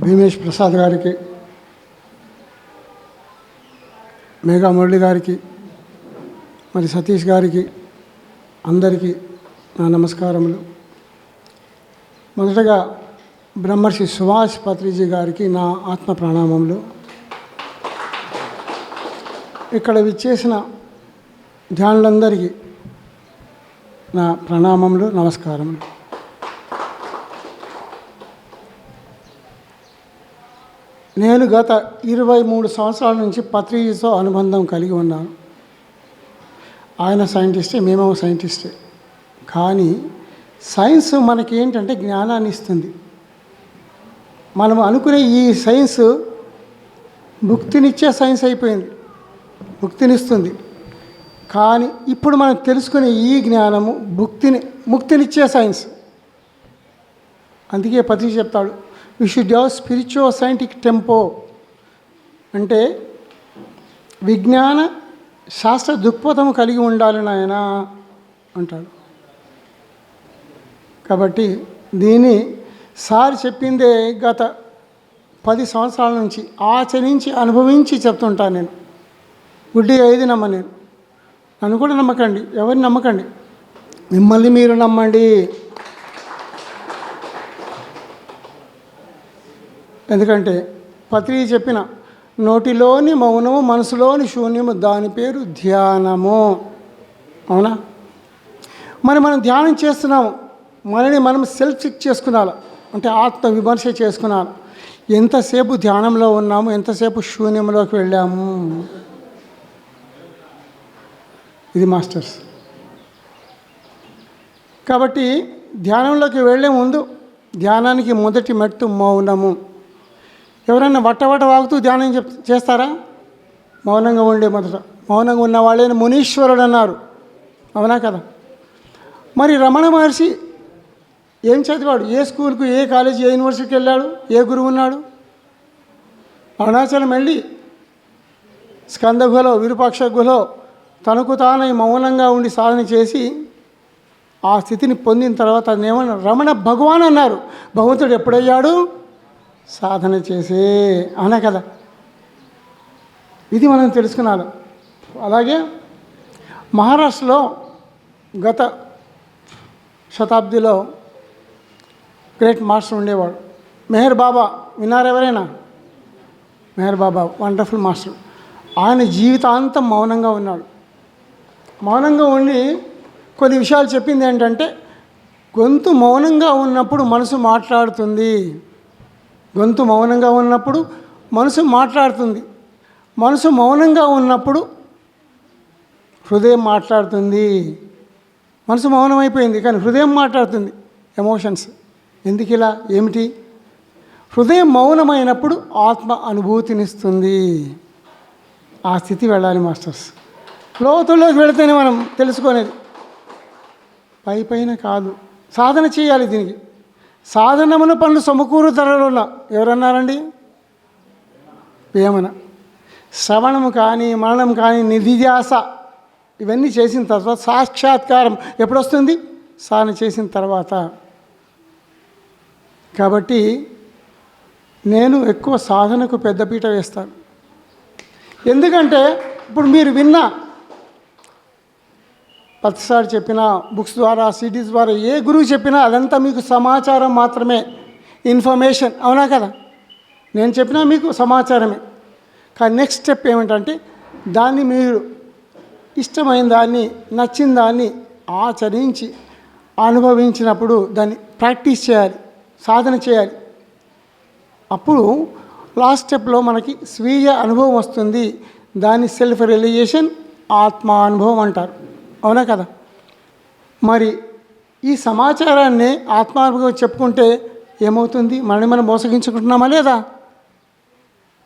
భీమేష్ ప్రసాద్ గారికి, మేఘా మురళి గారికి, మరి సతీష్ గారికి, అందరికీ నా నమస్కారములు. మొదటగా బ్రహ్మర్షి సుభాష్ పత్రిజీ గారికి నా ఆత్మ ప్రణామములు. ఇక్కడ విచ్చేసిన ధ్యానులందరికీ నా ప్రణామములు, నమస్కారములు. నేను గత 23 సంవత్సరాల నుంచి పత్రిజీతో అనుబంధం కలిగి ఉన్నాను. ఆయన సైంటిస్టే, మేము సైంటిస్టే. కానీ సైన్స్ మనకి ఏంటంటే జ్ఞానాన్ని ఇస్తుంది. మనం అనుకునే ఈ సైన్స్ ముక్తినిచ్చే సైన్స్ అయిపోయింది, ముక్తినిస్తుంది. కానీ ఇప్పుడు మనం తెలుసుకునే ఈ జ్ఞానము ముక్తినిచ్చే సైన్స్. అందుకే పత్రిజీ చెప్తాడు, we should have spiritual scientific tempo. అంటే విజ్ఞాన శాస్త్ర దృక్పథం కలిగి ఉండాలి నాయన అంటాడు. కాబట్టి దీన్ని సార్ చెప్పిందే గత 10 సంవత్సరాల నుంచి ఆచరించి అనుభవించి చెప్తుంటాను. నేను గుడ్డిగా ఏది నేను నన్ను కూడా నమ్మకండి, ఎవరిని నమ్మకండి, మిమ్మల్ని మీరు నమ్మండి. ఎందుకంటే పత్రిజీ చెప్పిన నోటిలోని మౌనము, మనసులోని శూన్యము, దాని పేరు ధ్యానము. అవునా? మనం ధ్యానం చేస్తున్నాము, మనని మనం సెల్ఫ్ చెక్ చేసుకున్నాను, అంటే ఆత్మ విమర్శ చేసుకున్నాను. ఎంతసేపు ధ్యానంలో ఉన్నాము, ఎంతసేపు శూన్యంలోకి వెళ్ళాము. ఇది మాస్టర్స్. కాబట్టి ధ్యానంలోకి వెళ్ళే ముందు ధ్యానానికి మొదటి మెట్టు మౌనము. ఎవరైనా వట్ట వాగుతూ ధ్యానం చేస్తారా? మౌనంగా ఉండే మొదట. మౌనంగా ఉన్న వాళ్ళని మునీశ్వరుడు అన్నారు. అవునా కదా? మరి రమణ మహర్షి ఏం చదివాడు? ఏ స్కూల్కు, ఏ కాలేజీ, ఏ యూనివర్సిటీకి వెళ్ళాడు? ఏ గురువు ఉన్నాడు? అరుణాచలం వెళ్ళి స్కంద గుహలో, విరూపాక్ష గుహలో తనకు తానై మౌనంగా ఉండి సాధన చేసి ఆ స్థితిని పొందిన తర్వాత అదేమన్నా రమణ భగవాన్ అన్నారు. భగవంతుడు ఎప్పుడయ్యాడు? సాధన చేసే. అవునా కదా? ఇది మనం తెలుసుకున్నాను. అలాగే మహారాష్ట్రలో గత శతాబ్దిలో గ్రేట్ మాస్టర్ ఉండేవాడు, మెహర్ బాబా. విన్నారు ఎవరైనా? మెహర్ బాబా వండర్ఫుల్ మాస్టర్. ఆయన జీవితాంతం మౌనంగా ఉన్నాడు. మౌనంగా ఉండి కొన్ని విషయాలు చెప్పింది ఏంటంటే, గొంతు మౌనంగా ఉన్నప్పుడు మనసు మాట్లాడుతుంది. గొంతు మౌనంగా ఉన్నప్పుడు మనసు మాట్లాడుతుంది. మనసు మౌనంగా ఉన్నప్పుడు హృదయం మాట్లాడుతుంది. మనసు మౌనం అయిపోయింది కానీ హృదయం మాట్లాడుతుంది. ఎమోషన్స్. ఎందుకు ఇలా? ఏమిటి? హృదయం మౌనమైనప్పుడు ఆత్మ అనుభూతినిస్తుంది. ఆ స్థితి వెళ్ళాలి మాస్టర్స్. లోతుల్లోకి వెళితేనే మనం తెలుసుకునేది, పైన కాదు. సాధన చేయాలి. దీనికి సాధనమున పనులు సమకూరు ధరలున్న ఎవరన్నారండి? వేమన. శ్రవణము కానీ, మరణం కానీ, నిధిధ్యాస ఇవన్నీ చేసిన తర్వాత సాక్షాత్కారం ఎప్పుడు వస్తుంది? సాధన చేసిన తర్వాత. కాబట్టి నేను ఎక్కువ సాధనకు పెద్దపీట వేస్తాను. ఎందుకంటే ఇప్పుడు మీరు విన్న ప్రతిసారి చెప్పిన బుక్స్ ద్వారా, సిడీస్ ద్వారా, ఏ గురువు చెప్పినా అదంతా మీకు సమాచారం మాత్రమే, ఇన్ఫర్మేషన్. అవునా కదా? నేను చెప్పినా మీకు సమాచారమే. కానీ నెక్స్ట్ స్టెప్ ఏమిటంటే దాన్ని మీరు ఇష్టమైన దాన్ని, నచ్చిన దాన్ని ఆచరించి అనుభవించినప్పుడు దాన్ని ప్రాక్టీస్ చేయాలి, సాధన చేయాలి. అప్పుడు లాస్ట్ స్టెప్లో మనకి స్వీయ అనుభవం వస్తుంది. దాన్ని సెల్ఫ్ రియలైజేషన్, ఆత్మ అనుభవం అంటారు. అవునా కదా? మరి ఈ సమాచారాన్ని ఆత్మానుభవం చెప్పుకుంటే ఏమవుతుంది? మనం మోసగించుకుంటున్నామా లేదా?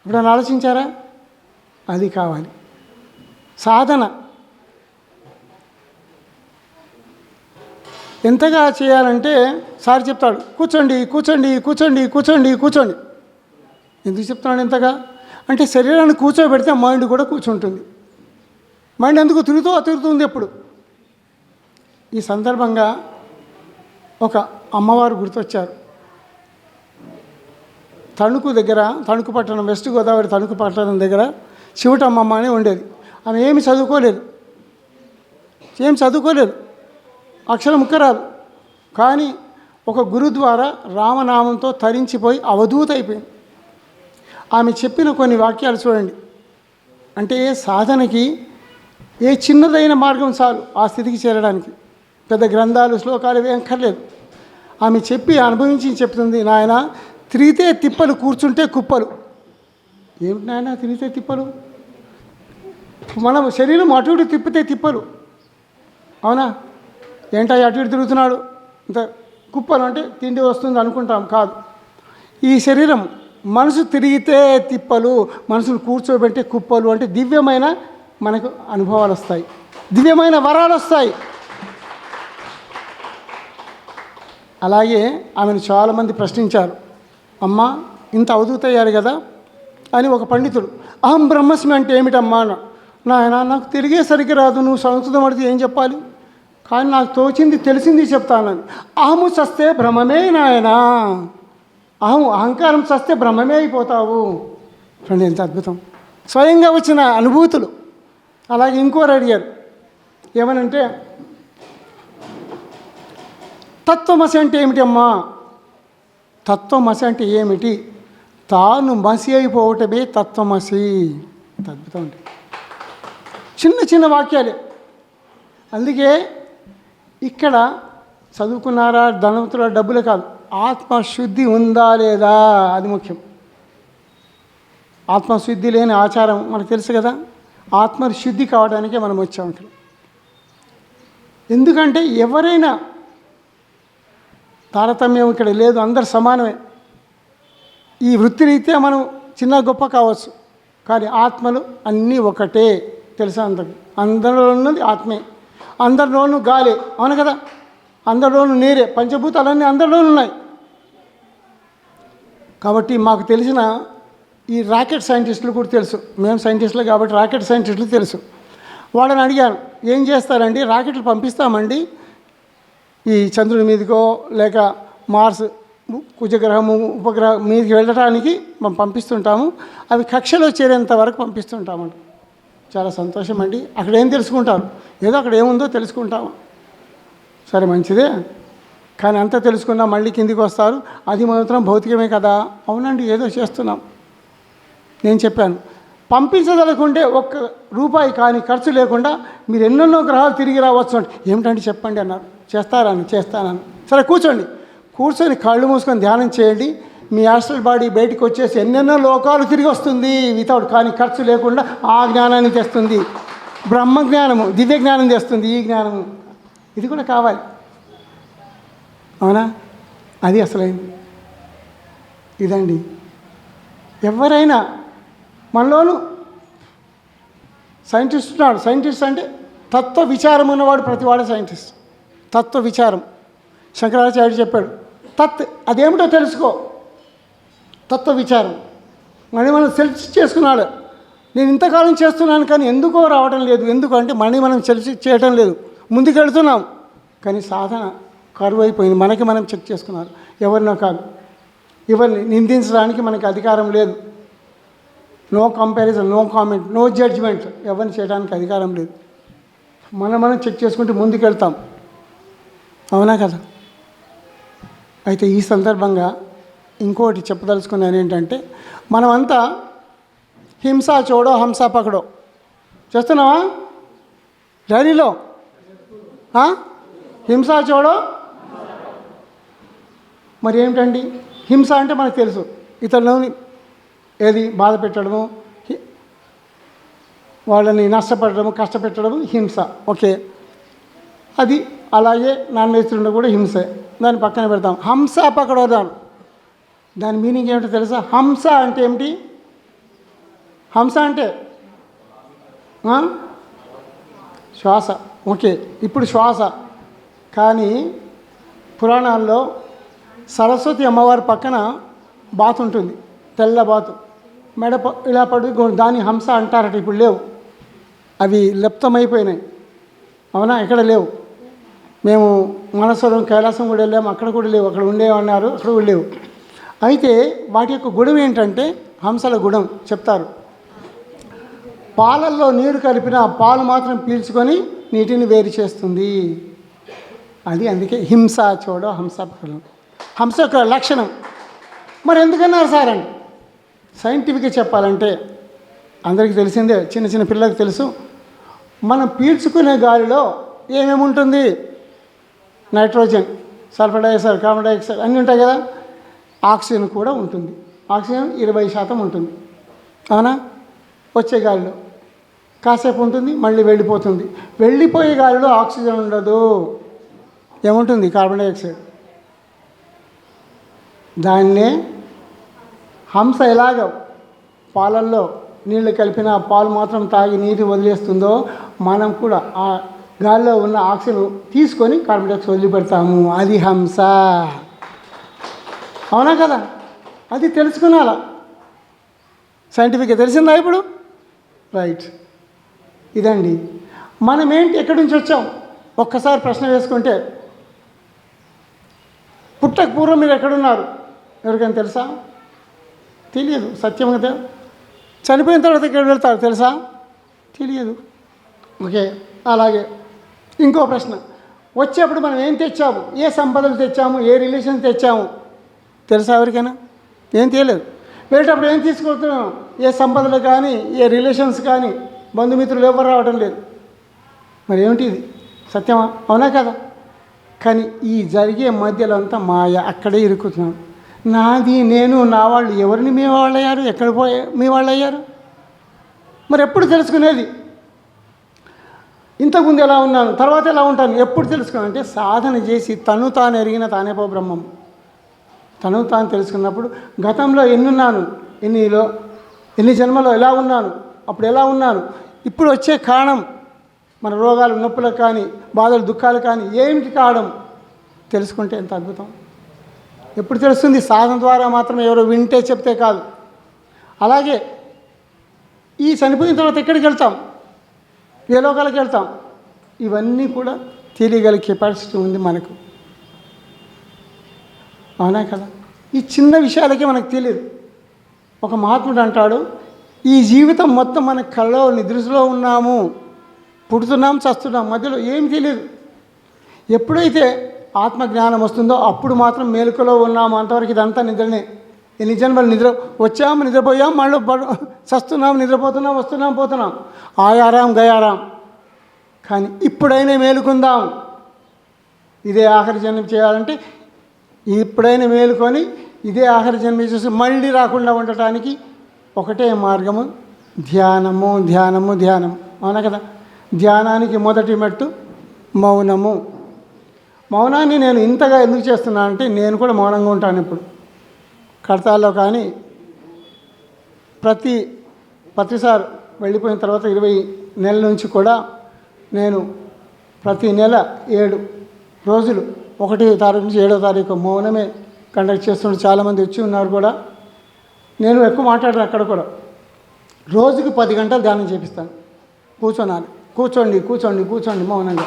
ఇప్పుడు ఆలోచించారా? అది కావాలి సాధన. ఎంతగా చేయాలంటే సార్ చెప్తాడు, కూర్చోండి కూర్చోండి కూర్చోండి కూర్చోండి కూర్చోండి. ఎందుకు చెప్తున్నాడు ఎంతగా? అంటే శరీరాన్ని కూర్చోబెడితే మైండ్ కూడా కూర్చుంటుంది. మైండ్ ఎందుకు తిరుగుతుంది ఎప్పుడు. ఈ సందర్భంగా ఒక అమ్మవారు గుర్తొచ్చారు. తణుకు దగ్గర, తణుకు పట్టణం, వెస్ట్ గోదావరి తణుకు పట్టణం దగ్గర శివటమ్మమ్మ అని ఉండేది. ఆమె ఏమి చదువుకోలేదు, అక్షరం ముక్కరాదు. కానీ ఒక గురు ద్వారా రామనామంతో తరించిపోయి అవధూత అయిపోయింది. ఆమె చెప్పిన కొన్ని వాక్యాలు చూడండి. అంటే సాధనకి ఏ చిన్నదైన మార్గం చాలు ఆ స్థితికి చేరడానికి. పెద్ద గ్రంథాలు, శ్లోకాలు ఏం అక్కర్లేదు. ఆమె చెప్పి అనుభవించి చెప్తుంది, నాయన తిరిగితే తిప్పలు, కూర్చుంటే కుప్పలు. ఏమిటి నాయన తిరిగితే తిప్పలు? మనం శరీరం అటు ఇటు తిప్పితే తిప్పలు, అవునా? ఏంటో అటు ఇటు తిరుగుతున్నాడు, ఇంత కుప్పలు అంటే తిండి వస్తుంది అనుకుంటాం. కాదు, ఈ శరీరం మనసు తిరిగితే తిప్పలు, మనసును కూర్చోబెట్టే కుప్పలు. అంటే దివ్యమైన మనకు అనుభవాలు వస్తాయి, దివ్యమైన వరాలు వస్తాయి. అలాగే ఆమెను చాలామంది ప్రశ్నించారు, అమ్మ ఇంత అవధూతయ్యారు కదా అని. ఒక పండితుడు, అహం బ్రహ్మస్మి అంటే ఏమిటమ్మా అన్న. నాయన నాకు తిరిగేసరికి రాదు, నువ్వు సంస్కృతం అడిగితే ఏం చెప్పాలి, కానీ నాకు తోచింది తెలిసింది చెప్తానని. అహము చస్తే భ్రమమే నాయనా, అహంకారం చస్తే బ్రహ్మమే అయిపోతావు. చూడండి ఎంత అద్భుతం, స్వయంగా వచ్చిన అనుభూతులు. అలాగే ఇంకోరు అడిగారు, ఏమనంటే తత్వమసి అంటే ఏమిటి అమ్మా? తత్వమసి అంటే ఏమిటి? తాను మసి అయిపోవటమే తత్వమసి. అద్భుతం అంటే చిన్న చిన్న వాక్యాలే. అందుకే ఇక్కడ చదువుకున్నారా, ధనవంతుల, డబ్బులే కాదు, ఆత్మశుద్ధి ఉందా లేదా అది ముఖ్యం. ఆత్మశుద్ధి లేని ఆచారం మనకు తెలుసు కదా. ఆత్మశుద్ధి కావడానికే మనం వచ్చాం ఇక్కడ. ఎందుకంటే ఎవరైనా తారతమ్యం ఇక్కడ లేదు, అందరు సమానమే. ఈ వృత్తిరీత్యా మనం చిన్న గొప్ప కావచ్చు, కానీ ఆత్మలు అన్నీ ఒకటే. తెలుసా? అందరిలో ఉన్నది ఆత్మే, అందరిలోనూ గాలే, అవును కదా, అందరిలోనూ నీరే, పంచభూతాలన్నీ అందరిలోనూ ఉన్నాయి. కాబట్టి మాకు తెలిసిన ఈ రాకెట్ సైంటిస్టులు కూడా తెలుసు, మేము సైంటిస్టులు కాబట్టి రాకెట్ సైంటిస్టులు తెలుసు. వాళ్ళని అడిగాను, ఏం చేస్తారండి? రాకెట్లు పంపిస్తామండి ఈ చంద్రుడి మీదకో లేక మార్స్, కుజగ్రహము, ఉపగ్రహం మీదకి వెళ్ళడానికి మనం పంపిస్తుంటాము. అవి కక్షలో చేరేంత వరకు పంపిస్తుంటామండి. చాలా సంతోషం అండి. అక్కడ ఏం తెలుసుకుంటారు? ఏదో అక్కడ ఏముందో తెలుసుకుంటాము. సరే మంచిదే, కానీ అంతా తెలుసుకున్నా మళ్ళీ కిందికి వస్తారు, అది మాత్రం భౌతికమే కదా. అవునండి, ఏదో చేస్తున్నాం. నేను చెప్పాను, పంపించదలుకుంటే ఒక్క రూపాయి కానీ ఖర్చు లేకుండా మీరు ఎన్నెన్నో గ్రహాలు తిరిగి రావచ్చు అంటే, ఏమిటంటే చెప్పండి అన్నారు. చేస్తానని. సరే కూర్చొని కళ్ళు మూసుకొని ధ్యానం చేయండి. మీ యాస్ట్రల్ బాడీ బయటికి వచ్చేసి ఎన్నెన్నో లోకాలు తిరిగి వస్తుంది వితౌట్, కానీ ఖర్చు లేకుండా ఆ జ్ఞానాన్ని తెస్తుంది. బ్రహ్మ జ్ఞానము, దివ్య జ్ఞానం తెస్తుంది. ఈ జ్ఞానము ఇది కూడా కావాలి, అవునా? అది అసలైంది ఇదండి. ఎవరైనా మనలోనూ సైంటిస్ట్ ఉన్నాడు. సైంటిస్ట్ అంటే తత్వ విచారం ఉన్నవాడు, ప్రతివాడు సైంటిస్ట్. తత్వ విచారం శంకరాచార్యుడు చెప్పాడు, అదేమిటో తెలుసుకో. తత్వ విచారం మనం సెల్ఫ్ చేసుకున్నాడు. నేను ఇంతకాలం చేస్తున్నాను కానీ ఎందుకో రావడం లేదు. ఎందుకంటే మనం సెల్ఫ్ చేయడం లేదు, ముందుకు వెళుతున్నాం కానీ సాధన కరువు అయిపోయింది. మనకి మనం చెక్ చేసుకున్నారు. ఎవరినో కాదు, ఎవరిని నిందించడానికి మనకి అధికారం లేదు. No comparison, no comment, no judgement, ఎవరిని చేయడానికి అధికారం లేదు. మనం చెక్ చేసుకుంటే ముందుకు వెళ్తాం, అవునా కదా? అయితే ఈ సందర్భంగా ఇంకోటి చెప్పదలుచుకున్నాను ఏంటంటే, మనమంతా హింసా చూడో హంసా పకడో చేస్తున్నావా? డైరీలో హింసా చూడో. మరి ఏమిటండి హింస అంటే? మనకు తెలుసు, ఇతరులని ఏది బాధ పెట్టడము, వాళ్ళని నష్టపెట్టడము, కష్టపెట్టడము హింస. ఓకే, అది అలాగే నాన్ వెజ్ తినడం కూడా హింసే, దాన్ని పక్కన పెడతాం. హంస పకడోదాం, దాని మీనింగ్ ఏమిటో తెలుసా? హంస అంటే ఏమిటి? హంస అంటే శ్వాస. ఓకే, ఇప్పుడు శ్వాస. కానీ పురాణాల్లో సరస్వతి అమ్మవారి పక్కన బాతు ఉంటుంది, తెల్ల బాతు, మెడ ఇలా పడి, దాన్ని హంస అంటారట. ఇప్పుడు లేవు, అవి లుప్తమైపోయినాయి, అవునా? ఎక్కడ లేవు. మేము మనస్వరం కైలాసం కూడా వెళ్ళాము, అక్కడ కూడా లేవు. అక్కడ ఉండేవన్నారు, అక్కడ కూడా లేవు. అయితే వాటి యొక్క గుణం ఏంటంటే, హంసల గుణం చెప్తారు. పాలల్లో నీరు కలిపిన పాలు మాత్రం పీల్చుకొని నీటిని వేరు చేస్తుంది. అది అందుకే హింస చూడ హంస ఫలం. హంస యొక్క లక్షణం. మరి ఎందుకన్నారు సార్ అండి? సైంటిఫిక్గా చెప్పాలంటే అందరికీ తెలిసిందే, చిన్న చిన్న పిల్లలకు తెలుసు. మనం పీల్చుకునే గాలిలో ఏమేమి ఉంటుంది? Nitrogen, sulphur dioxide, carbon dioxide అన్నీ ఉంటాయి కదా. ఆక్సిజన్ కూడా ఉంటుంది. ఆక్సిజన్ 20% ఉంటుంది. అవునా? వచ్చే గాలిలో కాసేపు ఉంటుంది, మళ్ళీ వెళ్ళిపోతుంది. వెళ్ళిపోయే గాలిలో ఆక్సిజన్ ఉండదు. ఏముంటుంది? Carbon dioxide. దాన్నే హంస ఎలాగ పాలల్లో నీళ్లు కలిపిన పాలు మాత్రం తాగి నీరు వదిలేస్తుందో, మనం కూడా ఆ గాలిలో ఉన్న ఆక్సిజన్ తీసుకొని కార్బన్ డైఆక్సైడ్ వదిలిపెడతాము. అది హంస. అవునా కదా? అది తెలుసుకున్నాలా? సైంటిఫిక్గా తెలిసిందా ఇప్పుడు? రైట్. ఇదండి. మనం ఏంటి, ఎక్కడి నుంచి వచ్చాం? ఒక్కసారి ప్రశ్న వేసుకుంటే, పుట్టక పూర్వం మీరు ఎక్కడున్నారు? ఎవరికైనా తెలుసా? తెలియదు. సత్యం కదా. చనిపోయిన తర్వాత ఎక్కడ వెళ్తారు తెలుసా? తెలియదు. ఓకే. అలాగే ఇంకో ప్రశ్న, వచ్చేప్పుడు మనం ఏం తెచ్చాము? ఏ సంపదలు తెచ్చాము? ఏ రిలేషన్ తెచ్చాము? తెలుసా ఎవరికైనా? ఏం తెలియదు. వెళ్ళేటప్పుడు ఏం తీసుకెళ్తున్నాం? ఏ సంపదలు కానీ, ఏ రిలేషన్స్ కానీ, బంధుమిత్రులు ఎవరు రావడం లేదు. మరి ఏమిటి ఇది? సత్యమా? అవునా కదా? కానీ ఈ జరిగే మధ్యలో అంతా మాయ. అక్కడే ఇరుక్కుతున్నాం. నాది, నేను, నా వాళ్ళు. ఎవరిని మీ వాళ్ళు అయ్యారు? ఎక్కడ పోయే మీ వాళ్ళు అయ్యారు? మరి ఎప్పుడు తెలుసుకునేది? ఇంతకుముందు ఎలా ఉన్నాను, తర్వాత ఎలా ఉంటాను, ఎప్పుడు తెలుసుకున్నాను అంటే, సాధన చేసి తను తాను ఎరిగిన తానేపో బ్రహ్మం. తను తాను తెలుసుకున్నప్పుడు గతంలో ఎన్నున్నాను, ఎన్ని జన్మలో ఎలా ఉన్నాను, అప్పుడు ఎలా ఉన్నాను, ఇప్పుడు వచ్చే కారణం మన రోగాలు, నొప్పులకు కానీ, బాధలు, దుఃఖాలు కానీ ఏమిటి కారణం తెలుసుకుంటే ఎంత అద్భుతం. ఎప్పుడు తెలుస్తుంది? సాధన ద్వారా మాత్రమే. ఎవరో వింటే చెప్తే కాదు. అలాగే ఈ చనిపోయిన తర్వాత ఎక్కడికి వెళ్తాం? ఏ లోకాలకు వెళ్తాం? ఇవన్నీ కూడా తెలియగల కెపాసిటీ ఉంది మనకు. అవునా కదా? ఈ చిన్న విషయాలకే మనకు తెలియదు. ఒక మహాత్ముడు అంటాడు, ఈ జీవితం మొత్తం మన కళ్ళలో నిద్రలో ఉన్నాము, పుడుతున్నాం, చస్తున్నాం, మధ్యలో ఏమి తెలియదు. ఎప్పుడైతే ఆత్మజ్ఞానం వస్తుందో అప్పుడు మాత్రం మేలుకలో ఉన్నాము. అంతవరకు ఇదంతా నిద్రనే. ఎన్ని జన్మలు వచ్చాము, నిద్రపోయాం, మళ్ళీ చస్తున్నాం, నిద్రపోతున్నాం, వస్తున్నాం, పోతున్నాం. ఆయారాం గయారాం. కానీ ఇప్పుడైనా మేలుకుందాం. ఇదే ఆఖరి జన్మ చేయాలంటే ఇప్పుడైనా మేలుకొని ఇదే ఆఖరి జన్మ చేసి మళ్ళీ రాకుండా ఉండటానికి ఒకటే మార్గము, ధ్యానము, ధ్యానము, ధ్యానం. అవునా కదా? ధ్యానానికి మొదటి మెట్టు మౌనము. మౌనాన్ని నేను ఇంతగా ఎందుకు చేస్తున్నాను అంటే, నేను కూడా మౌనంగా ఉంటాను. ఇప్పుడు కడతాల్లో కానీ ప్రతిసారి వెళ్ళిపోయిన తర్వాత 20 నెలల నుంచి కూడా నేను ప్రతి నెల 7 రోజులు 1వ తారీఖు నుంచి 7వ తారీఖు మౌనమే కండక్ట్ చేస్తుంటే చాలామంది వచ్చి ఉన్నారు కూడా. నేను ఎక్కువ మాట్లాడను అక్కడ కూడా. రోజుకి 10 గంటలు ధ్యానం చేపిస్తాను. కూర్చోనాలి, కూర్చోండి కూర్చోండి కూర్చోండి మౌనంగా.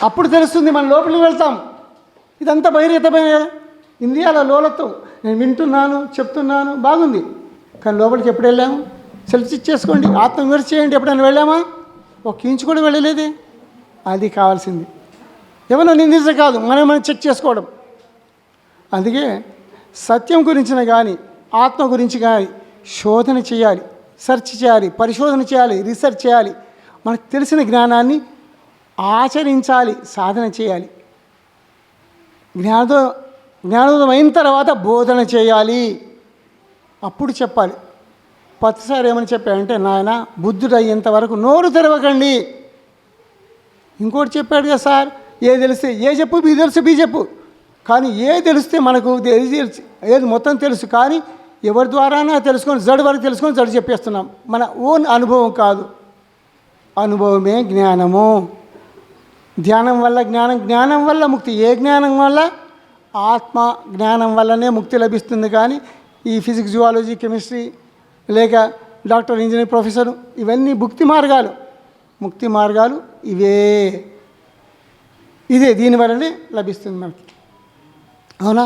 అప్పుడు తెలుస్తుంది, మన లోపలికి వెళ్తాం. ఇదంతా బహిర్గతమైన ఇంద్రియాల లోలత్వం. నేను వింటున్నాను, చెప్తున్నాను, బాగుంది. కానీ లోపలికి ఎప్పుడు వెళ్ళాము? సెల్ఫ్ చెక్ చేసుకోండి, ఆత్మవిమర్శ చేయండి. ఎప్పుడైనా వెళ్ళామా? ఒక ఇంచు కూడా వెళ్ళలేదే. అది కావాల్సింది. ఏమన్నా నిందించ కాదు, మనం చెక్ చేసుకోవడం. అందుకే సత్యం గురించిన కానీ, ఆత్మ గురించి కానీ శోధన చేయాలి, సెర్చ్ చేయాలి, పరిశోధన చేయాలి, రీసెర్చ్ చేయాలి. మనకు తెలిసిన జ్ఞానాన్ని ఆచరించాలి, సాధన చేయాలి. జ్ఞానోదయం అయిన తర్వాత బోధన చేయాలి. అప్పుడు చెప్పాలి. ప్రతిసారి ఏమని చెప్పాడంటే, నాయన బుద్ధుడు అయ్యేంత వరకు నోరు తెరవకండి. ఇంకోటి చెప్పాడు కదా సార్, ఏ తెలిస్తే ఏ చెప్పు, బీ తెలుసు బీ చెప్పు. కానీ ఏ తెలిస్తే మనకు ఏది మొత్తం తెలుసు, కానీ ఎవరి ద్వారానా తెలుసుకొని జడు వరకు తెలుసుకొని జడు చెప్పేస్తున్నాం. మన ఓన్ అనుభవం కాదు. అనుభవమే జ్ఞానము. ధ్యానం వల్ల జ్ఞానం, జ్ఞానం వల్ల ముక్తి. ఏ జ్ఞానం వల్ల? ఆత్మ జ్ఞానం వల్లనే ముక్తి లభిస్తుంది. కానీ ఈ ఫిజిక్స్, జువాలజీ, కెమిస్ట్రీ, లేక డాక్టర్, ఇంజనీర్, ప్రొఫెసర్, ఇవన్నీ ముక్తి మార్గాలు ఇదే దీనివల్లనే లభిస్తుంది మనకి. అవునా?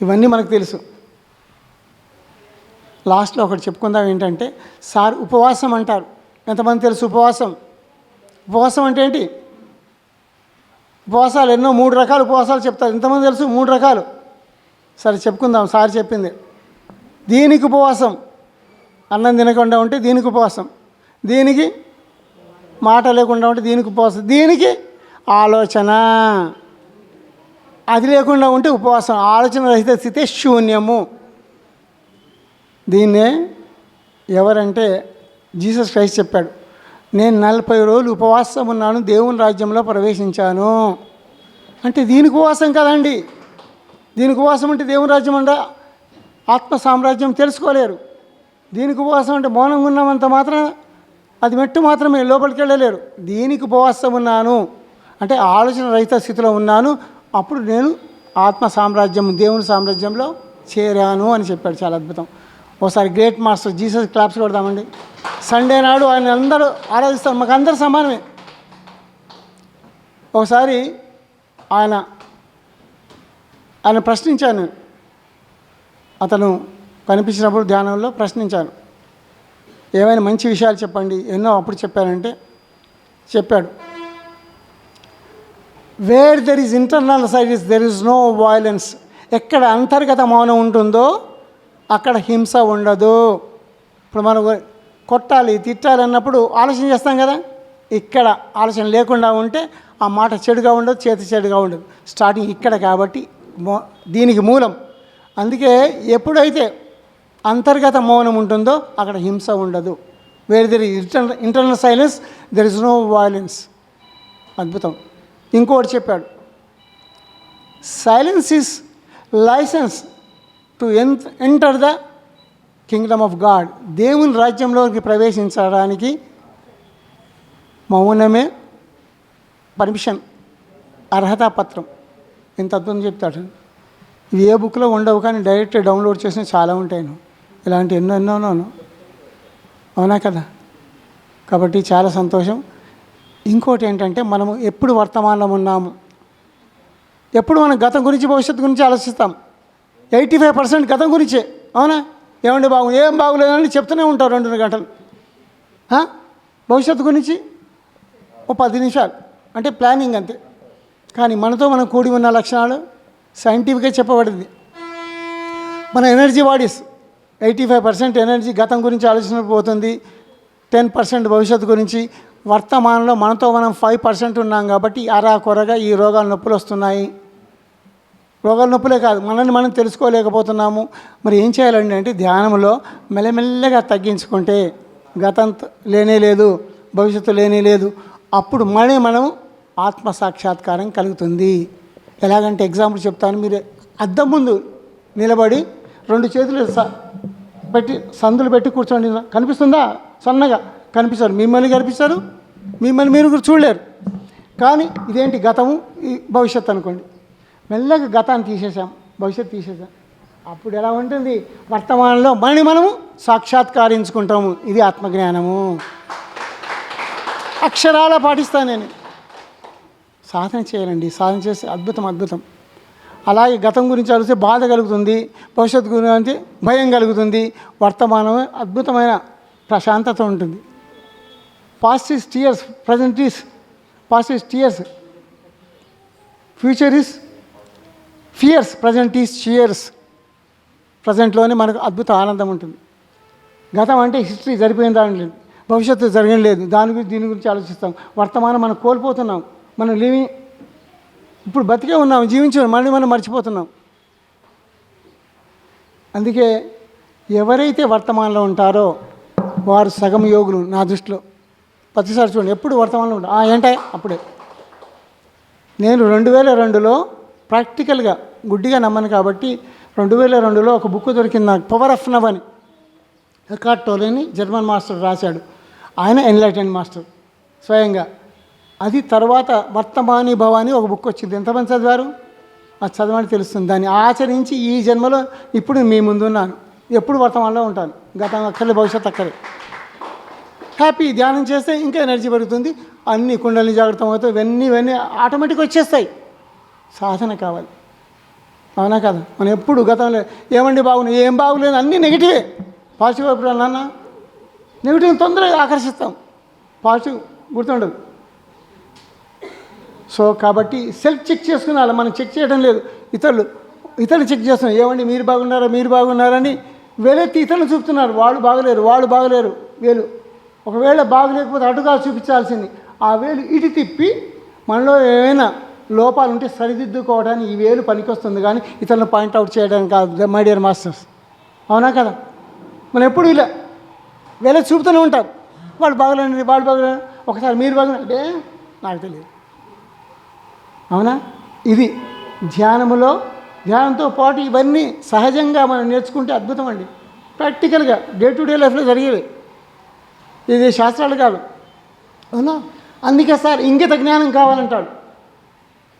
ఇవన్నీ మనకు తెలుసు. లాస్ట్లో ఒకటి చెప్పుకుందాం ఏంటంటే, సార్ ఉపవాసం అంటారు. ఎంతమంది తెలుసు ఉపవాసం? ఉపవాసం అంటే ఏంటి? ఉపవాసాలు ఎన్నో 3 రకాల ఉపవాసాలు చెప్తారు. ఎంతమంది తెలుసు? 3 రకాలు. సరే చెప్పుకుందాం. సార్ చెప్పింది దీనికి ఉపవాసం, అన్నం తినకుండా ఉంటే దీనికి ఉపవాసం, దీనికి మాట లేకుండా ఉంటే దీనికి ఉపవాసం, దీనికి ఆలోచన అది లేకుండా ఉంటే ఉపవాసం. ఆలోచన రహిత స్థితే శూన్యము. దీన్నే ఎవరంటే జీసస్ క్రైస్ట్ చెప్పాడు, నేను 40 రోజులు ఉపవాసం ఉన్నాను, దేవుని రాజ్యంలో ప్రవేశించాను అంటే దీనికి ఉపవాసం కదండి. దీనికి ఉపవాసం అంటే దేవుని రాజ్యం అంటే ఆత్మ సామ్రాజ్యం తెలుసుకోలేరు. దీనికి ఉపవాసం అంటే మౌనంగా ఉన్నంత మాత్రం అది మెట్టు మాత్రమే, లోపలికి వెళ్ళలేరు. దీనికి ఉపవాసం ఉన్నాను అంటే ఆలోచన రహిత స్థితిలో ఉన్నాను, అప్పుడు నేను ఆత్మ సామ్రాజ్యం దేవుని సామ్రాజ్యంలో చేరాను అని చెప్పాడు. చాలా అద్భుతం. ఒకసారి గ్రేట్ మాస్టర్ జీసస్ క్లాప్స్ కొడదామండి. సండే నాడు ఆయన అందరూ ఆరాధిస్తారు, మాకు అందరూ సమానమే. ఒకసారి ఆయన ప్రశ్నించాను, అతను కనిపించినప్పుడు ధ్యానంలో ప్రశ్నించాను, ఏమైనా మంచి విషయాలు చెప్పండి. ఎన్నో అప్పుడు చెప్పాడు, where there is internal silence there is no violence. ఎక్కడ అంతర్గత మౌనం ఉంటుందో అక్కడ హింస ఉండదు. ఇప్పుడు మనం కొట్టాలి తిట్టాలి అన్నప్పుడు ఆలోచన చేస్తాం కదా, ఇక్కడ ఆలోచన లేకుండా ఉంటే ఆ మాట చెడుగా ఉండదు, చేతి చెడుగా ఉండదు. స్టార్టింగ్ ఇక్కడ కాబట్టి దీనికి మూలం. అందుకే ఎప్పుడైతే అంతర్గత మౌనం ఉంటుందో అక్కడ హింస ఉండదు. Where there is internal silence there is no violence. అద్భుతం. ఇంకోటి చెప్పాడు, silence is licence to enter the kingdom of God. దేవుని రాజ్యంలోకి ప్రవేశించడానికి మౌనమే పర్మిషన్, అర్హతా పత్రం. ఎంత అద్భుతం చెప్తాడు. ఇవి ఏ బుక్లో ఉండవు, కానీ డైరెక్ట్ డౌన్లోడ్ చేసిన చాలా ఉంటాయి. ఇలాంటి ఎన్నోనో. అవునా కదా? కాబట్టి చాలా సంతోషం. ఇంకోటి ఏంటంటే, మనము ఎప్పుడు వర్తమానంలో ఉన్నాము, ఎప్పుడు మనం గతం గురించి భవిష్యత్తు గురించి ఆలోచిస్తాం. 85% గతం గురించే. అవునా? ఏమండి ఏం బాగులేదని చెప్తూనే ఉంటారు 2 గంటలు. భవిష్యత్తు గురించి ఓ 10 నిమిషాలు, అంటే ప్లానింగ్ అంతే. కానీ మనతో మనం కూడి ఉన్న లక్షణాలు సైంటిఫిక్గా చెప్పబడింది. మన ఎనర్జీ బాడీస్ 85% ఎనర్జీ గతం గురించి ఆలోచన పోతుంది, 10% భవిష్యత్తు గురించి. వర్తమానంలో మనతో మనం 5% ఉన్నాం కాబట్టి కొరగా ఈ రోగాల నొప్పులు వస్తున్నాయి. రోగాల నొప్పులే కాదు, మనల్ని మనం తెలుసుకోలేకపోతున్నాము. మరి ఏం చేయాలండి అంటే, ధ్యానంలో మెల్లమెల్లగా తగ్గించుకుంటే గతం లేనే లేదు, భవిష్యత్తు లేనే లేదు. అప్పుడు మనం ఆత్మ సాక్షాత్కారం కలుగుతుంది. ఎలాగంటే ఎగ్జాంపుల్ చెప్తాను. మీరు అద్దం ముందు నిలబడి 2 చేతులు పెట్టి సందులు పెట్టి కూర్చోండి. కనిపిస్తుందా? సన్నగా కనిపిస్తారు, మిమ్మల్ని కనిపిస్తారు, మిమ్మల్ని మీరు కూడా చూడలేరు. కానీ ఇదేంటి గతము, ఈ భవిష్యత్తు అనుకోండి. మెల్లగా గతాన్ని తీసేసాం, భవిష్యత్తు తీసేసాం. అప్పుడు ఎలా ఉంటుంది? వర్తమానంలో మనము సాక్షాత్కరించుకుంటాము. ఇది ఆత్మజ్ఞానము. అక్షరాల పాటిస్తాను నేను. సాధన చేయాలండి, సాధన చేస్తే అద్భుతం. అలాగే గతం గురించి ఆలోచిస్తే బాధ కలుగుతుంది, భవిష్యత్తు గురించి భయం కలుగుతుంది. వర్తమానమే అద్భుతమైన ప్రశాంతత ఉంటుంది. Past is tears, present is past is tears, future is fears, present is cheers. ప్రజెంట్లోనే మనకు అద్భుత ఆనందం ఉంటుంది. గతం అంటే హిస్టరీ జరిపోయిన దాని, భవిష్యత్తు జరగలేదు, దీని గురించి ఆలోచిస్తాం. వర్తమానం మనం కోల్పోతున్నాం. మనం ఇప్పుడు బతికే ఉన్నాం, జీవించాం, మనం మర్చిపోతున్నాం. అందుకే ఎవరైతే వర్తమానంలో ఉంటారో వారు సగం యోగులు నా దృష్టిలో. ప్రతిసారి చూడండి, ఎప్పుడు వర్తమానంలో ఉంటా ఏంటా అప్పుడే. నేను 2002లో ప్రాక్టికల్గా గుడ్డిగా నమ్మను కాబట్టి 2002లో ఒక బుక్ దొరికింది నాకు, పవర్ ఆఫ్ నవ్ అని. ఎకార్ట్ టోలే అని జర్మన్ మాస్టర్ రాశాడు. ఆయన ఎన్లైటెన్ మాస్టర్ స్వయంగా. అది తర్వాత వర్తమాని భవాని ఒక బుక్ వచ్చింది. ఎంతమంది చదివారు? అది చదవని తెలుస్తుంది. దాన్ని ఆచరించి ఈ జన్మలో ఇప్పుడు మీ ముందున్నాను. ఎప్పుడు వర్తమానంలో ఉంటాను. గతం అక్కర్లే, భవిష్యత్తు అక్కర్లే. హ్యాపీ. ధ్యానం చేస్తే ఇంకా ఎనర్జీ పెరుగుతుంది, అన్ని కుండలిని జాగ్రత్త అవుతాయి, ఇవన్నీ ఆటోమేటిక్గా వచ్చేస్తాయి. సాధన కావాలి. అవునా కదా? మనం ఎప్పుడు గతంలో ఏమండి బాగున్నాయి, ఏం బాగులేదు, అన్నీ నెగిటివే. పాజిటివ్ వైపు నాన్న నెగిటివ్ తొందరగా ఆకర్షిస్తాం, పాజిటివ్ గుర్తుండదు. సో కాబట్టి సెల్ఫ్ చెక్ చేసుకున్నాను. మనం చెక్ చేయడం లేదు, ఇతరులు చెక్ చేస్తున్నారు. ఏమండి మీరు బాగున్నారా, మీరు బాగున్నారని వేలెత్తి ఇతరులు చూపుతున్నారు. వాళ్ళు బాగలేరు వేలు. ఒకవేళ బాగలేకపోతే అటుగా చూపించాల్సింది, ఆ వేలు ఇటు తిప్పి మనలో ఏమైనా లోపాలు ఉంటే సరిదిద్దుకోవడానికి ఈ వేలు పనికొస్తుంది, కానీ ఇతరులను పాయింట్అవుట్ చేయడానికి కాదు మై డియర్ మాస్టర్స్. అవునా కదా? మనం ఎప్పుడు ఇలా వేరే చూపుతూనే ఉంటారు. వాళ్ళు బాగలేరు. ఒకసారి మీరు బాగున్నారంటే నాకు తెలియదు. అవునా? ఇది ధ్యానంతో పాటు ఇవన్నీ సహజంగా మనం నేర్చుకుంటే అద్భుతం అండి. ప్రాక్టికల్గా డే టు డే లైఫ్లో జరిగేవి, ఇది శాస్త్రాలు కాదు. అవునా? అందుకే సార్ ఇంగిత జ్ఞానం కావాలంటాడు.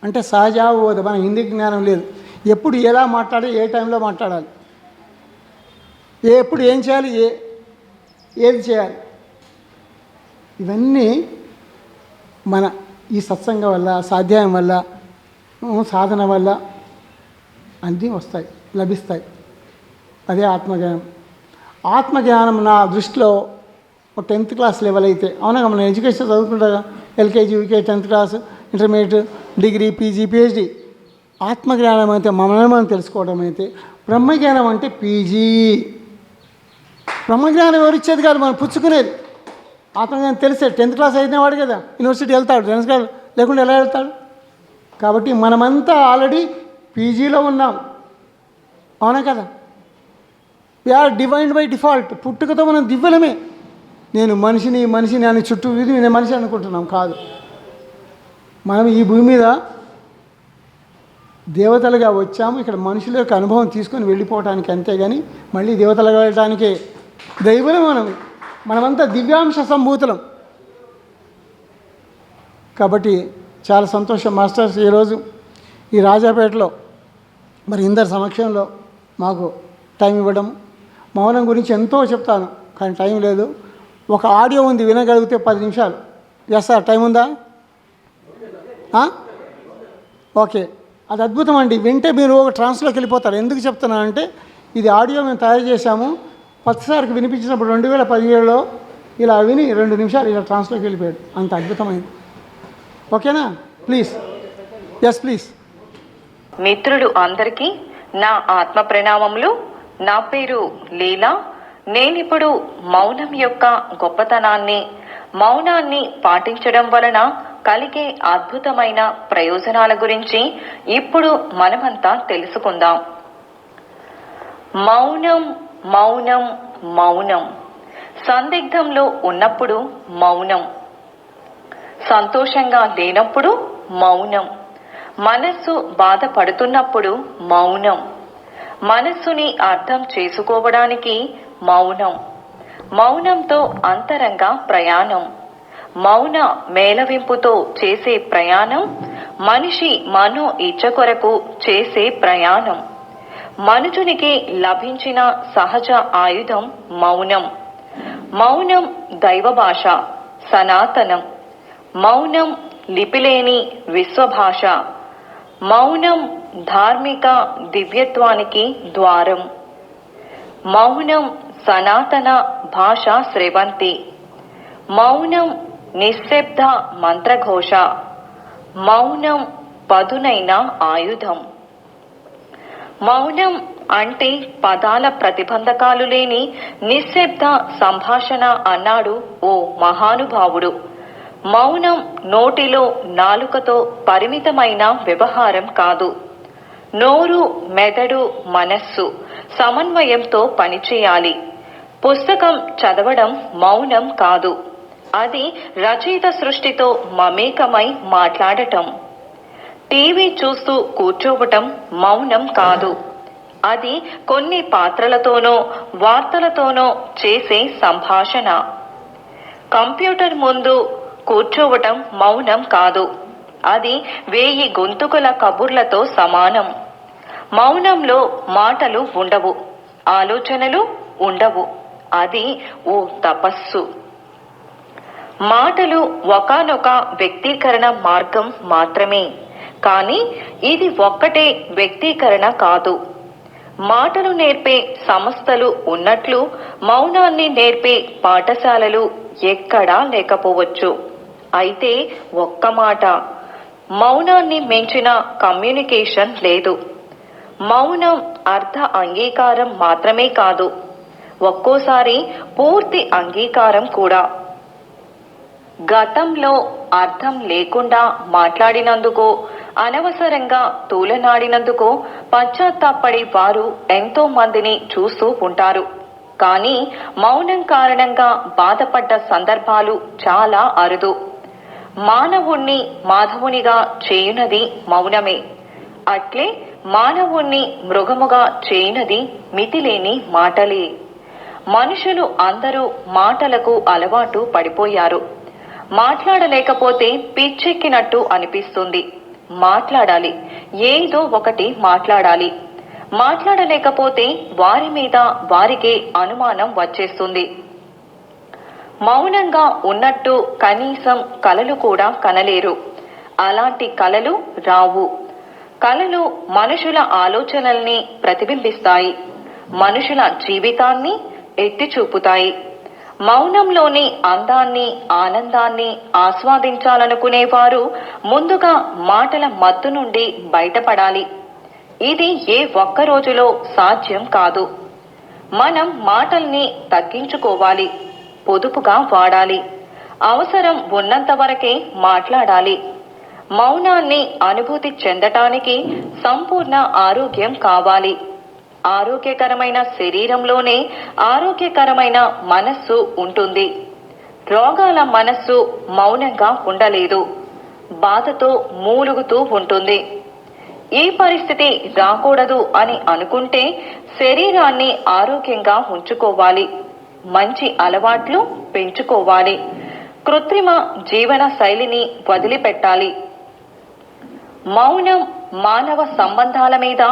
అంటే సహజావబోధ, మన హిందీ జ్ఞానం లేదు. ఎప్పుడు ఎలా మాట్లాడాలి, ఏ టైంలో మాట్లాడాలి, ఎప్పుడు ఏం చేయాలి, ఏది చేయాలి, ఇవన్నీ మన ఈ సత్సంగం వల్ల, స్వాధ్యాయం వల్ల, సాధన వల్ల అన్నీ వస్తాయి, లభిస్తాయి. అదే ఆత్మజ్ఞానం నా దృష్టిలో ఒక 10th క్లాస్ లెవెల్ అయితే, అవునా, మనం ఎడ్యుకేషన్ చదువుకుంటాగా, LKG, UKG, 10th class, intermediate, degree, PG, PhD. ఆత్మజ్ఞానం అయితే మనం తెలుసుకోవడం అయితే, బ్రహ్మజ్ఞానం అంటే పీజీ. బ్రహ్మజ్ఞానం ఎవరిచ్చేది కాదు, మనం పుచ్చుకునేది. ఆత్మజ్ఞానం తెలిసే 10th క్లాస్ అయినవాడు కదా యూనివర్సిటీ వెళ్తాడు, లేకుండా ఎలా వెళ్తాడు? కాబట్టి మనమంతా ఆల్రెడీ పీజీలో ఉన్నాం. అవునా కదా? We are divined by default. పుట్టుకతో మనం దివ్యలమే. నేను మనిషిని అని చుట్టూ నేను మనిషి అనుకుంటున్నాం, కాదు. మనం ఈ భూమి మీద దేవతలుగా వచ్చాము, ఇక్కడ మనుషుల యొక్క అనుభవం తీసుకొని వెళ్ళిపోవటానికి, అంతేగాని మళ్ళీ దేవతలుగా వెళ్ళటానికి దైవమే. మనమంతా దివ్యాంశ సంభూతులం. కాబట్టి చాలా సంతోషం మాస్టర్స్, ఈరోజు ఈ రాజాపేటలో మరి ఇందరి సమక్షంలో మాకు టైం ఇవ్వడం. మౌనం గురించి ఎంతో చెప్తాను, కానీ టైం లేదు. ఒక ఆడియో ఉంది, వినగలిగితే 10 నిమిషాలు. ఎస్ సార్, టైం ఉందా? ఓకే, అది అద్భుతం అండి. వింటే మీరు ఒక ట్రాన్స్లోకి వెళ్ళిపోతారు. ఎందుకు చెప్తున్నానంటే, ఇది ఆడియో మేము తయారు చేశాము. కొత్తసారికి వినిపించినప్పుడు 2017లో ఇలా విని 2 నిమిషాలు ఇలా ట్రాన్స్లోకి వెళ్ళిపోయాడు. అంత అద్భుతమైంది. ఓకేనా? ప్లీజ్. Yes please. మిత్రులు అందరికీ నా ఆత్మ ప్రణామములు. నా పేరు లీలా. నేనిప్పుడు మౌనం యొక్క గొప్పతనాన్ని, మౌనాన్ని పాటించడం వలన కలిగే అద్భుతమైన ప్రయోజనాల గురించి ఇప్పుడు మనమంతా తెలుసుకుందాం. మౌనం మౌనం మౌనం. సందిగ్ధంలో ఉన్నప్పుడు మౌనం, సంతోషంగా లేనప్పుడు మౌనం, మనస్సు బాధపడుతున్నప్పుడు మౌనం, మనస్సుని అర్థం చేసుకోవడానికి మౌనం, మౌనంతో అంతరంగ ప్రయాణం, మౌన మేళవింపుతో చేసే ప్రయాణం, మనిషి మనో ఇచ్చ కొరకు చేసే ప్రయాణం. మనుషునికి లభించిన సహజ ఆయుధం మౌనం. మౌనం దైవ భాష, సనాతనం. మౌనం లిపిలేని విశ్వభాష. మౌనం ధార్మిక దివ్యత్వానికి ద్వారం. మౌనం సనాతన భాష స్రవంతి. మౌనం నిశ్శబ్ద మంత్రఘోష. మౌనం పదునైన ఆయుధం. మౌనం అంటే పదాల ప్రతిబంధకాలు లేని నిశ్శబ్ద సంభాషణ అన్నాడు ఓ మహానుభావుడు. మౌనం నోటిలో నాలుకతో పరిమితమైన వ్యవహారం కాదు. నోరు, మెదడు, మనస్సు సమన్వయంతో పనిచేయాలి. పుస్తకం చదవడం మౌనం కాదు, అది రచయిత సృష్టితో మమేకమై మాట్లాడటం. టీవీ చూస్తూ కూర్చోవటం మౌనం కాదు, అది కొన్ని పాత్రలతోనో వార్తలతోనో చేసే సంభాషణ. కంప్యూటర్ ముందు కూర్చోవటం మౌనం కాదు, అది 1000 గొంతుకుల కబుర్లతో సమానం. మౌనంలో మాటలు ఉండవు, ఆలోచనలు ఉండవు, అది ఓ తపస్సు. మాటలు ఒకానొక వ్యక్తీకరణ మార్గం మాత్రమే, కానీ ఇది ఒక్కటే వ్యక్తీకరణ కాదు. మాటలు నేర్పే సంస్థలు ఉన్నట్లు మౌనాన్ని నేర్పే పాఠశాలలు ఎక్కడా లేకపోవచ్చు. అయితే ఒక్క మాట, మౌనాన్ని మించిన కమ్యూనికేషన్ లేదు. మౌనం అర్ధ అంగీకారం మాత్రమే కాదు, ఒక్కోసారి పూర్తి అంగీకారం కూడా. గతంలో అర్థం లేకుండా మాట్లాడినందుకో, అనవసరంగా తూలనాడినందుకో పశ్చాత్తాపడి వారు ఎంతో మందిని చూస్తూ ఉంటారు. కానీ మౌనం కారణంగా బాధపడ్డ సందర్భాలు చాలా అరుదు. మానవుణ్ణి మాధవునిగా చేయునది మౌనమే. అట్లే మానవుణ్ణి మృగముగా చేయునది మితిలేని మాటలే. మనుషులు అందరూ మాటలకు అలవాటు పడిపోయారు. మాట్లాడలేకపోతే పిచ్చెక్కినట్టు అనిపిస్తుంది. మాట్లాడాలి, ఏదో ఒకటి మాట్లాడాలి. మాట్లాడలేకపోతే వారి మీద వారికే అనుమానం వచ్చేస్తుంది. మౌనంగా ఉన్నట్టు కనీసం కలలు కూడా కనలేరు. అలాంటి కలలు రావు. కలలు మనుషుల ఆలోచనల్ని ప్రతిబింబిస్తాయి, మనుషుల జీవితాన్ని ఎత్తి చూపుతాయి. మౌనంలోని అందాన్ని, ఆనందాన్ని ఆస్వాదించాలనుకునేవారు ముందుగా మాటల మత్తు నుండి బయటపడాలి. ఇది ఏ ఒక్క రోజులో సాధ్యం కాదు. మనం మాటల్ని తగ్గించుకోవాలి, పొదుపుగా వాడాలి, అవసరం ఉన్నంత వరకే మాట్లాడాలి. మౌనాన్ని అనుభూతి చెందటానికి సంపూర్ణ ఆరోగ్యం కావాలి. ఆరోగ్యకరమైన శరీరంలోనే ఆరోగ్యకరమైన మనస్సు ఉంటుంది. రోగాల మనస్సు మౌనంగా ఉండలేదు, బాధతో మూలుగుతూ ఉంటుంది. ఈ పరిస్థితి రాకూడదు అని అనుకుంటే శరీరాన్ని ఆరోగ్యంగా ఉంచుకోవాలి, మంచి అలవాట్లు పెంచుకోవాలి, కృత్రిమ జీవన శైలిని వదిలిపెట్టాలి. మౌనం మానవ సంబంధాల మీద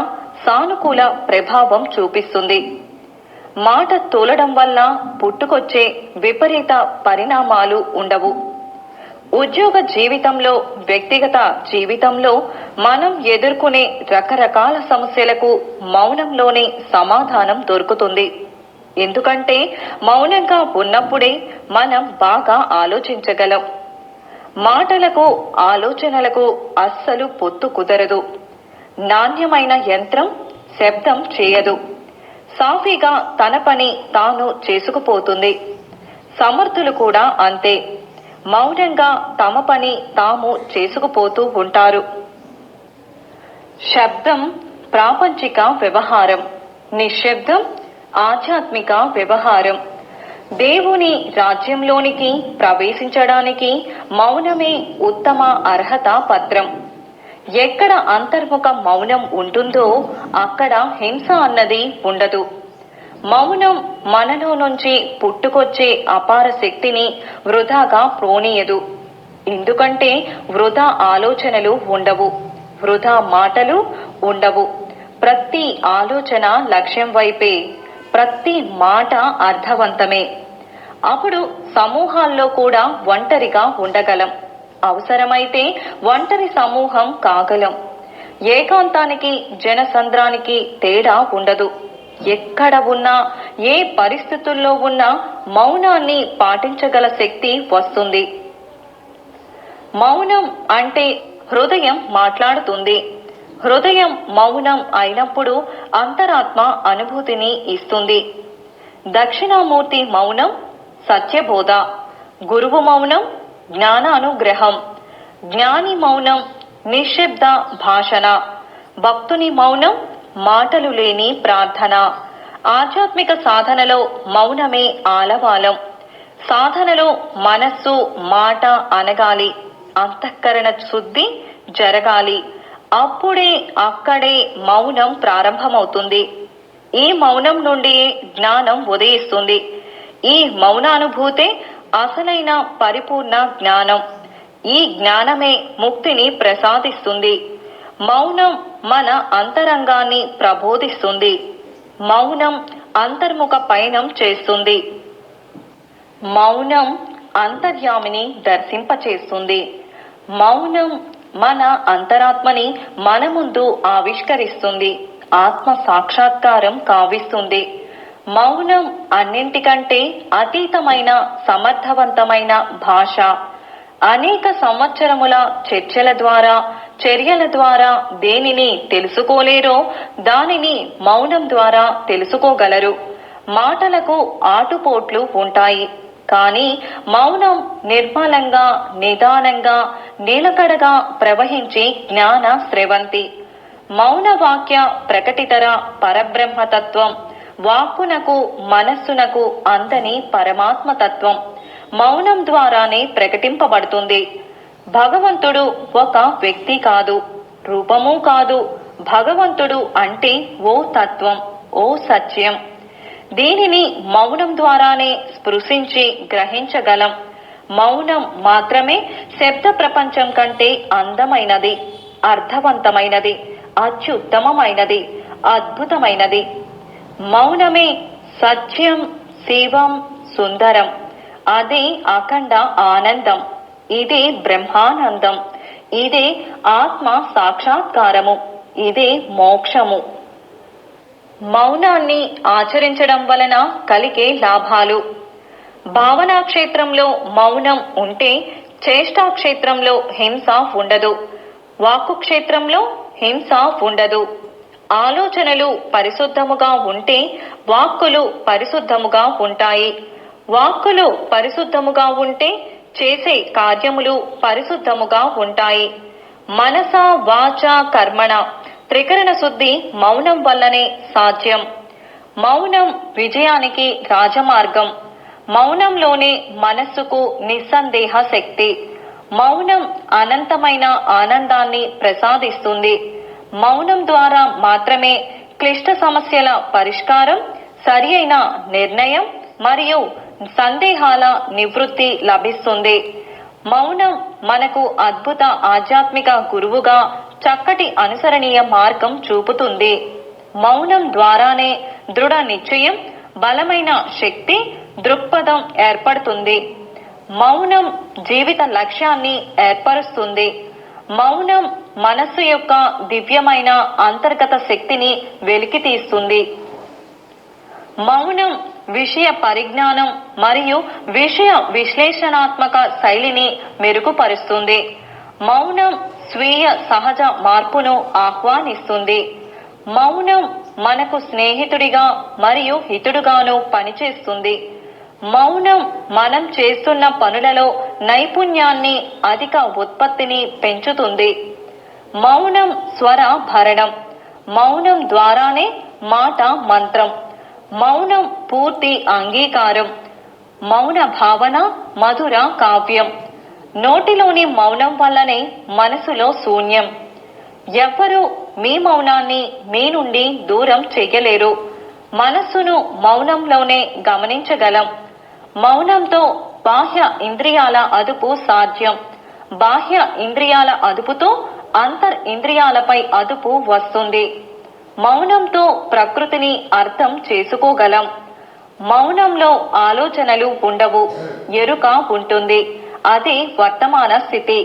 సానుకూల ప్రభావం చూపిస్తుంది. మాట తోలడం వల్ల పుట్టుకొచ్చే విపరీత పరిణామాలు ఉండవు. ఉద్యోగ జీవితంలో, వ్యక్తిగత జీవితంలో మనం ఎదుర్కొనే రకరకాల సమస్యలకు మౌనంలోనే సమాధానం దొరుకుతుంది. ఎందుకంటే మౌనంగా ఉన్నప్పుడే మనం బాగా ఆలోచించగలం. మాటలకు, ఆలోచనలకు అస్సలు పొత్తు కుదరదు. నాణ్యమైన యంత్రం శబ్దం చేయదు, సాఫీగా తన పని తాను చేసుకుపోతుంది. సమర్థులు కూడా అంతే, మౌనంగా తమ పని తాము చేసుకుపోతూ ఉంటారు. శబ్దం ప్రాపంచిక వ్యవహారం, నిశ్శబ్దం ఆధ్యాత్మిక వ్యవహారం. దేవుని రాజ్యంలోనికి ప్రవేశించడానికి మౌనమే ఉత్తమ అర్హత పత్రం. ఎక్కడ అంతర్ముఖ మౌనం ఉంటుందో అక్కడ హింస అన్నది ఉండదు. మౌనం మనలో నుంచి పుట్టుకొచ్చే అపార శక్తిని వృధాగా ప్రోనీయదు. ఎందుకంటే వృధా ఆలోచనలు ఉండవు, వృధా మాటలు ఉండవు. ప్రతి ఆలోచన లక్ష్యం వైపే, ప్రతి మాట అర్థవంతమే. అప్పుడు సమూహాల్లో కూడా ఒంటరిగా ఉండగలం, అవసరమైతే ఒంటరి సమూహం కాగలం. ఏకాంతానికి, జనసంద్రానికి తేడా ఉండదు. ఎక్కడ ఉన్నా, ఏ పరిస్థితుల్లో ఉన్నా మౌనాన్ని పాటించగల శక్తి వస్తుంది. మౌనం అంటే హృదయం మాట్లాడుతుంది. హృదయం మౌనం అయినప్పుడు అంతరాత్మ అనుభూతిని ఇస్తుంది. దక్షిణామూర్తి మౌనం సత్యబోధ, గురువు మౌనం జ్ఞానానుగ్రహం, జ్ఞాని మౌనం నిశ్శబ్ద భాషణ, భక్తుని మౌనం మాటలు లేని ప్రార్థన. ఆధ్యాత్మిక సాధనలో మౌనమే ఆలవాలం. సాధనలో మనస్సు, మాట అనగాలి, అంతఃకరణ శుద్ధి జరగాలి. అప్పుడే అక్కడే మౌనం ప్రారంభమవుతుంది. ఈ మౌనం నుండి జ్ఞానం ఉదయిస్తుంది. ఈ మౌనానుభూతే అసలైన పరిపూర్ణ జ్ఞానం. ఈ జ్ఞానమే ముక్తిని ప్రసాదిస్తుంది. మౌనం మన అంతరంగాన్ని ప్రబోధిస్తుంది. మౌనం అంతర్ముఖ పయనం చేస్తుంది. మౌనం అంతర్యామిని దర్శింపచేస్తుంది. మౌనం మన అంతరాత్మని మన ముందు ఆవిష్కరిస్తుంది, ఆత్మ సాక్షాత్కారం కావిస్తుంది. మౌనం అన్నింటికంటే అతీతమైన సమర్థవంతమైన భాష. అనేక సంవత్సరముల చర్చల ద్వారా, చర్యల ద్వారా దేనిని తెలుసుకోలేరో దానిని మౌనం ద్వారా తెలుసుకోగలరు. మాటలకు ఆటుపోట్లు ఉంటాయి, కానీ మౌనం నిర్మలంగా, నిదానంగా, నిలకడగా ప్రవహించే జ్ఞాన స్రవంతి. మౌన వాక్య ప్రకటితర పరబ్రహ్మతత్వం, వాక్కునకు మనస్సునకు అందని పరమాత్మతత్వం మౌనం ద్వారానే ప్రకటింపబడుతుంది. భగవంతుడు ఒక వ్యక్తి కాదు, రూపము కాదు. భగవంతుడు అంటే ఓ తత్వం, ఓ సత్యం. దీనిని మౌనం ద్వారానే స్పృశించి గ్రహించగలం. మౌనం మాత్రమే శబ్ద ప్రపంచం కంటే అందమైనది, అర్థవంతమైనది, అత్యుత్తమమైనది, అద్భుతమైనది. మౌనమే సత్యం, శివం, సుందరం. అదే అఖండ ఆనందం. ఇదే బ్రహ్మానందం. ఇదే ఆత్మ సాక్షాత్కారము. ఇదే మోక్షము. మౌనాన్ని ఆచరించడం వలన కలిగే లాభాలు. భావనా క్షేత్రంలో మౌనం ఉంటే చేష్టా క్షేత్రంలో హింస ఉండదు. వాక్కు క్షేత్రంలో హింస ఉండదు. ఆలోచనలు పరిశుద్ధముగా ఉంటే వాక్కులు పరిశుద్ధముగా ఉంటాయి. వాక్కులు పరిశుద్ధముగా ఉంటే చేసే కార్యములు పరిశుద్ధముగా ఉంటాయి. మనస వాచ కర్మణ త్రికరణ శుద్ధి మౌనం వల్లనే సాధ్యం. మౌనం విజయానికి రాజమార్గం. మౌనంలోనే మనస్సుకు నిస్సందేహ శక్తి. మౌనం అనంతమైన ఆనందాన్ని ప్రసాదిస్తుంది. మౌనం ద్వారా మాత్రమే క్లిష్ట సమస్యల పరిష్కారం, సరి అయిన నిర్ణయం మరియు సందేహాల నివృత్తి లభిస్తుంది. మౌనం మనకు అద్భుత ఆధ్యాత్మిక గురువుగా చక్కటి అనుసరణీయ మార్గం చూపుతుంది. మౌనం ద్వారానే దృఢ నిశ్చయం, బలమైన శక్తి, దృక్పథం ఏర్పడుతుంది. మౌనం జీవిత లక్ష్యాన్ని ఏర్పరుస్తుంది. మౌనం మనస్సు యొక్క దివ్యమైన అంతర్గత శక్తిని వెలికితీస్తుంది. మౌనం విషయ పరిజ్ఞానం మరియు విషయ విశ్లేషణాత్మక శైలిని మెరుగుపరుస్తుంది. మౌనం స్వీయ సహజ మార్పును ఆహ్వానిస్తుంది. మౌనం మనకు స్నేహితుడిగా మరియు హితుడుగాను పనిచేస్తుంది. మౌనం మనం చేస్తున్న పనులలో నైపుణ్యాన్ని, అధిక ఉత్పత్తిని పెంచుతుంది. మౌనం స్వర భరణం. మౌనం ద్వారానే మాట మంత్రం. మౌనం పూర్తి అంగీకారం. మౌన భావన మధుర కావ్యం. నోటిలోని మౌనం వల్లనే మనసులో శూన్యం. ఎవ్వరూ మీ మౌనాన్ని మీ నుండి దూరం చెయ్యలేరు. మనస్సును మౌనంలోనే గమనించగలం. మౌనంతో బాహ్య ఇంద్రియాల అదుపు సాధ్యం. బాహ్య ఇంద్రియాల అదుపుతో అంతర్ ఇంద్రియాలపై అదుపు వస్తుంది. మౌనంతో ప్రకృతిని అర్థం చేసుకోగలం. మౌనంలో ఆలోచనలు ఉండవు, ఎరుక ఉంటుంది. అది వర్తమాన స్థితి.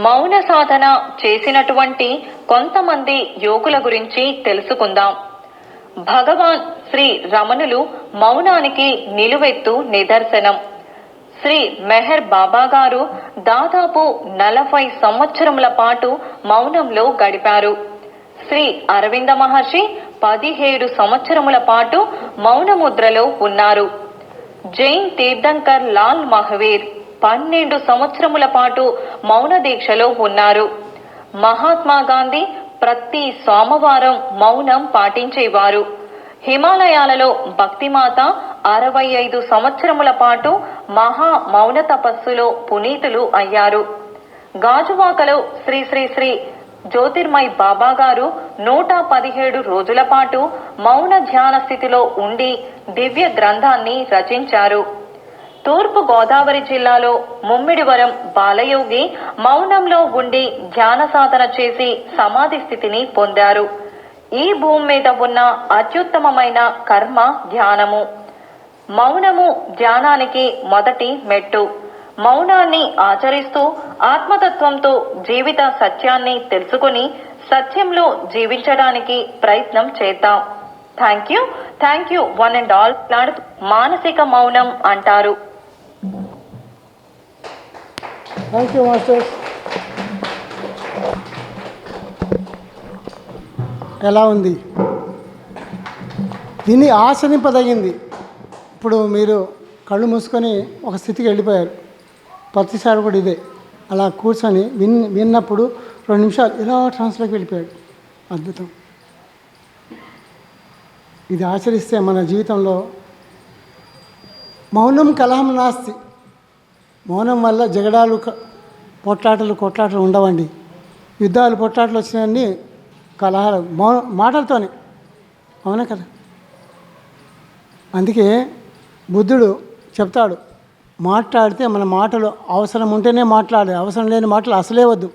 మౌన సాధన చేసినటువంటి కొంతమంది యోగుల గురించి తెలుసుకుందాం. భగవాన్ శ్రీ రమణులు మౌనానికి నిలువెత్తు నిదర్శనం. శ్రీ మెహర్ బాబా గారు దాదాపు 40 సంవత్సరముల పాటు మౌనంలో గడిపారు. శ్రీ అరవింద మహర్షి 17 సంవత్సరముల పాటు మౌన ముద్రలో ఉన్నారు. జైన్ తీర్థంకర్ లాల్ మహవీర్ 12 సంవత్సరముల పాటు మౌన దీక్షలో ఉన్నారు. మహాత్మా గాంధీ ప్రతి సోమవారం మౌనం పాటించేవారు. హిమాలయాలలో భక్తిమాత 65 సంవత్సరముల పాటు మహా మౌన తపస్సులో పునీతులు అయ్యారు. గాజువాకలో శ్రీ శ్రీ శ్రీ జ్యోతిర్మయ్ బాబా గారు 117 రోజుల పాటు మౌన ధ్యాన స్థితిలో ఉండి దివ్య గ్రంథాన్ని రచించారు. తూర్పు గోదావరి జిల్లాలో ముమ్మిడివరం బాలయోగి మౌనంలో ఉండి ధ్యాన సాధన చేసి సమాధి స్థితిని పొందారు. ఈ భూమి మీద ఉన్న అత్యుత్తమమైన కర్మ ధ్యానము. మౌనము ధ్యానానికి మొదటి మెట్టు. మౌనాన్ని ఆచరిస్తూ ఆత్మతత్వంతో జీవిత సత్యాన్ని తెలుసుకొని సత్యంలో జీవించడానికి ప్రయత్నం చేద్దాం. Thank you one and all. మానసిక మౌనం అంటారు. Thank you masters. ఎలా ఉంది? విని ఆచరింపదగింది. ఇప్పుడు మీరు కళ్ళు మూసుకొని ఒక స్థితికి వెళ్ళిపోయారు. ప్రతిసారి కూడా ఇదే, అలా కూర్చొని విన్నప్పుడు 2 నిమిషాలు ఇలా ట్రాన్స్లోకి వెళ్ళిపోయాడు. అద్భుతం. ఇది ఆచరిస్తే మన జీవితంలో మౌనం కలహం నాస్తి. మౌనం వల్ల జగడాలు, కొట్లాటలు ఉండవండి. యుద్ధాలు, పొట్లాటలు వచ్చినాయన్నీ కలహాలు మాటలతోనే. అవునా కదా? అందుకే బుద్ధుడు చెప్తాడు, మాట్లాడితే మన మాటలు అవసరం ఉంటేనే మాట్లాడాలి, అవసరం లేని మాటలు అసలే వద్దు.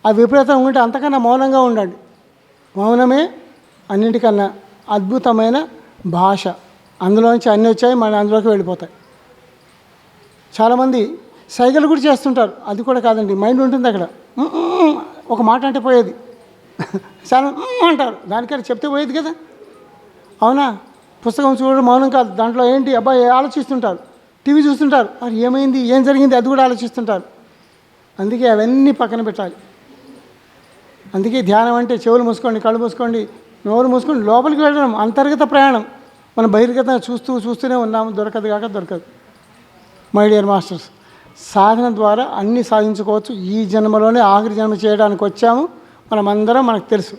ఆ విపరీతం ఉంటే అంతకన్నా మౌనంగా ఉండండి. మౌనమే అన్నింటికన్నా అద్భుతమైన భాష. అందులోంచి అన్నీ వచ్చాయి, మన అందులోకి వెళ్ళిపోతాయి. చాలామంది సైగలు కూడా చేస్తుంటారు. అది కూడా కాదండి, మైండ్ ఉంటుంది అక్కడ. ఒక మాట అంటే పోయేది, చాలా అంటారు. దానికన్నా చెప్తే పోయేది కదా. అవునా? పుస్తకం చూడడం మౌనం కాదు. దాంట్లో ఏంటి అబ్బాయి ఆలోచిస్తుంటారు. టీవీ చూస్తుంటారు, అది ఏమైంది, ఏం జరిగింది, అది కూడా ఆలోచిస్తుంటారు. అందుకే అవన్నీ పక్కన పెట్టాలి. అందుకే ధ్యానం అంటే చెవులు మూసుకోండి, కళ్ళు మూసుకోండి, నోరు మూసుకోండి, లోపలికి వెళ్ళడం అంతర్గత ప్రయాణం. మనం బహిర్గతంగా చూస్తూనే ఉన్నాము, దొరకదు. మై డియర్ మాస్టర్స్, సాధన ద్వారా అన్నీ సాధించుకోవచ్చు. ఈ జన్మలోనే ఆఖరి జన్మ చేయడానికి వచ్చాము మనమందరం, మనకు తెలుసు.